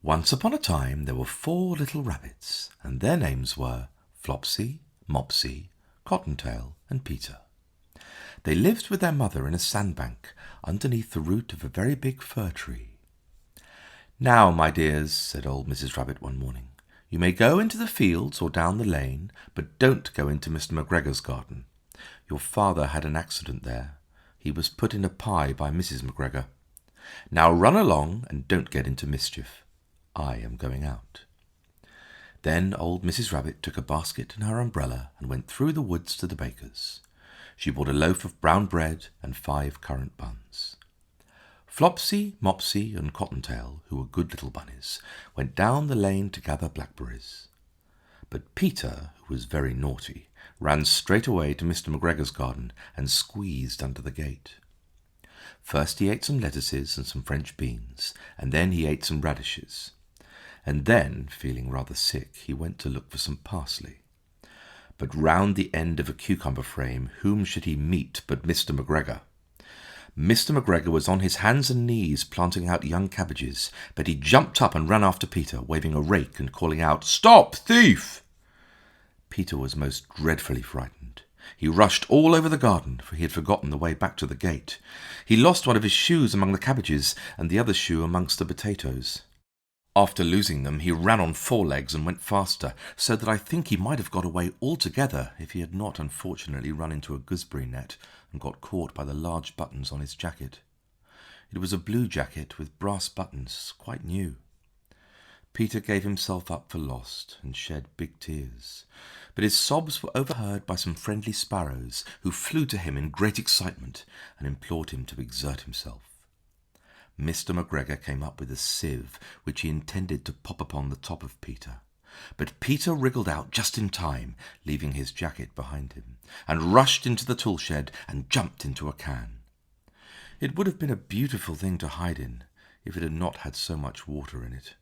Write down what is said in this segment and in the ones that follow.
Once upon a time there were 4 little rabbits, and their names were Flopsy, Mopsy, Cottontail, and Peter. They lived with their mother in a sandbank underneath the root of a very big fir tree. "Now, my dears," said old Mrs. Rabbit one morning, "you may go into the fields or down the lane, but don't go into Mr. McGregor's garden. Your father had an accident there. He was put in a pie by Mrs. McGregor. Now run along and don't get into mischief. I am going out." Then old Mrs. Rabbit took a basket and her umbrella and went through the woods to the baker's. She bought a loaf of brown bread and 5 currant buns. Flopsy, Mopsy, and Cottontail, who were good little bunnies, went down the lane to gather blackberries. But Peter, who was very naughty, ran straight away to Mr. McGregor's garden and squeezed under the gate. First he ate some lettuces and some French beans, and then he ate some radishes. And then, feeling rather sick, he went to look for some parsley. But round the end of a cucumber frame, whom should he meet but Mr. McGregor? Mr. McGregor was on his hands and knees planting out young cabbages, but he jumped up and ran after Peter, waving a rake and calling out, "Stop, thief!" Peter was most dreadfully frightened. He rushed all over the garden, for he had forgotten the way back to the gate. He lost one of his shoes among the cabbages, and the other shoe amongst the potatoes. After losing them, he ran on 4 legs and went faster, so that I think he might have got away altogether if he had not unfortunately run into a gooseberry net and got caught by the large buttons on his jacket. It was a blue jacket with brass buttons, quite new. Peter gave himself up for lost and shed big tears, but his sobs were overheard by some friendly sparrows who flew to him in great excitement and implored him to exert himself. Mr. McGregor came up with a sieve, which he intended to pop upon the top of Peter. But Peter wriggled out just in time, leaving his jacket behind him, and rushed into the tool shed and jumped into a can. It would have been a beautiful thing to hide in, if it had not had so much water in it.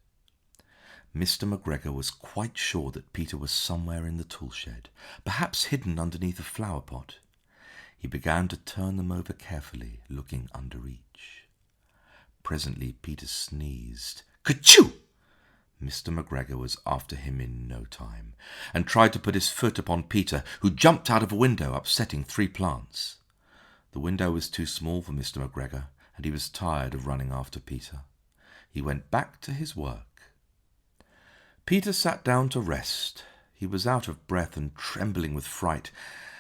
Mr. McGregor was quite sure that Peter was somewhere in the tool shed, perhaps hidden underneath a flower pot. He began to turn them over carefully, looking under each. Presently Peter sneezed. "Kerchoo!" Mr. McGregor was after him in no time, and tried to put his foot upon Peter, who jumped out of a window, upsetting 3 plants. The window was too small for Mr. McGregor, and he was tired of running after Peter. He went back to his work. Peter sat down to rest. He was out of breath and trembling with fright,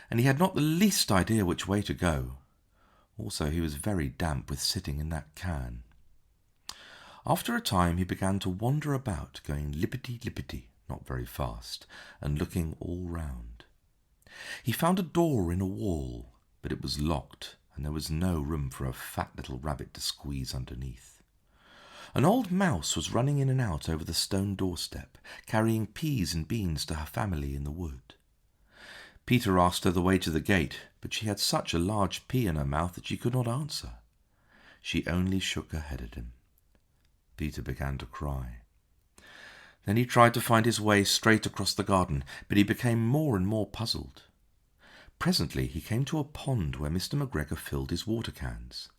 and he had not the least idea which way to go. Also, he was very damp with sitting in that can. After a time he began to wander about, going lippity-lippity, not very fast, and looking all round. He found a door in a wall, but it was locked, and there was no room for a fat little rabbit to squeeze underneath. An old mouse was running in and out over the stone doorstep, carrying peas and beans to her family in the wood. Peter asked her the way to the gate, but she had such a large pea in her mouth that she could not answer. She only shook her head at him. Peter began to cry. Then he tried to find his way straight across the garden, but he became more and more puzzled. Presently he came to a pond where Mr. McGregor filled his water cans.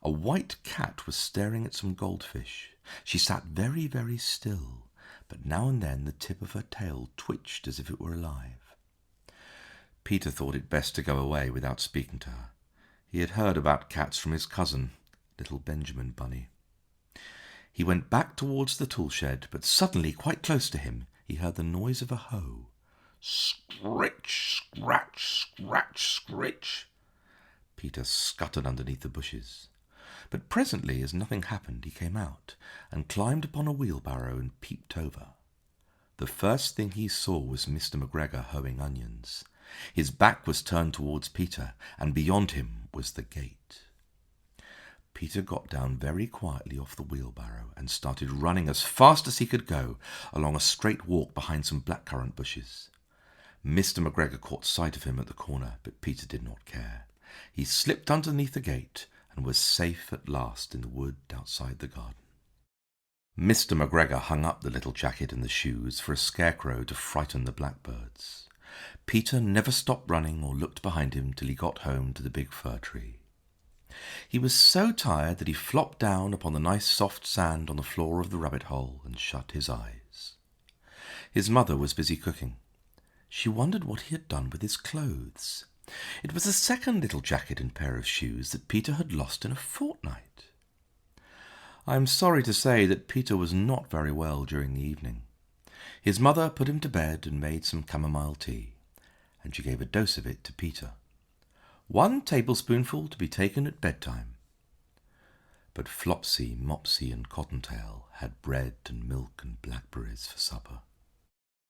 A white cat was staring at some goldfish. She sat very, very still, but now and then the tip of her tail twitched as if it were alive. Peter thought it best to go away without speaking to her. He had heard about cats from his cousin, little Benjamin Bunny. He went back towards the tool shed, but suddenly, quite close to him, he heard the noise of a hoe. Scritch, scratch, scratch, scritch. Peter scuttered underneath the bushes. But presently, as nothing happened, he came out and climbed upon a wheelbarrow and peeped over. The first thing he saw was Mr. McGregor hoeing onions. His back was turned towards Peter, and beyond him was the gate. Peter got down very quietly off the wheelbarrow and started running as fast as he could go along a straight walk behind some blackcurrant bushes. Mr. McGregor caught sight of him at the corner, but Peter did not care. He slipped underneath the gate and was safe at last in the wood outside the garden. Mr. McGregor hung up the little jacket and the shoes for a scarecrow to frighten the blackbirds. Peter never stopped running or looked behind him till he got home to the big fir tree. He was so tired that he flopped down upon the nice soft sand on the floor of the rabbit hole and shut his eyes. His mother was busy cooking. She wondered what he had done with his clothes. It was the second little jacket and pair of shoes that Peter had lost in a fortnight. I am sorry to say that Peter was not very well during the evening. His mother put him to bed and made some chamomile tea, and she gave a dose of it to Peter. 1 tablespoonful to be taken at bedtime. But Flopsy, Mopsy, and Cottontail had bread and milk and blackberries for supper.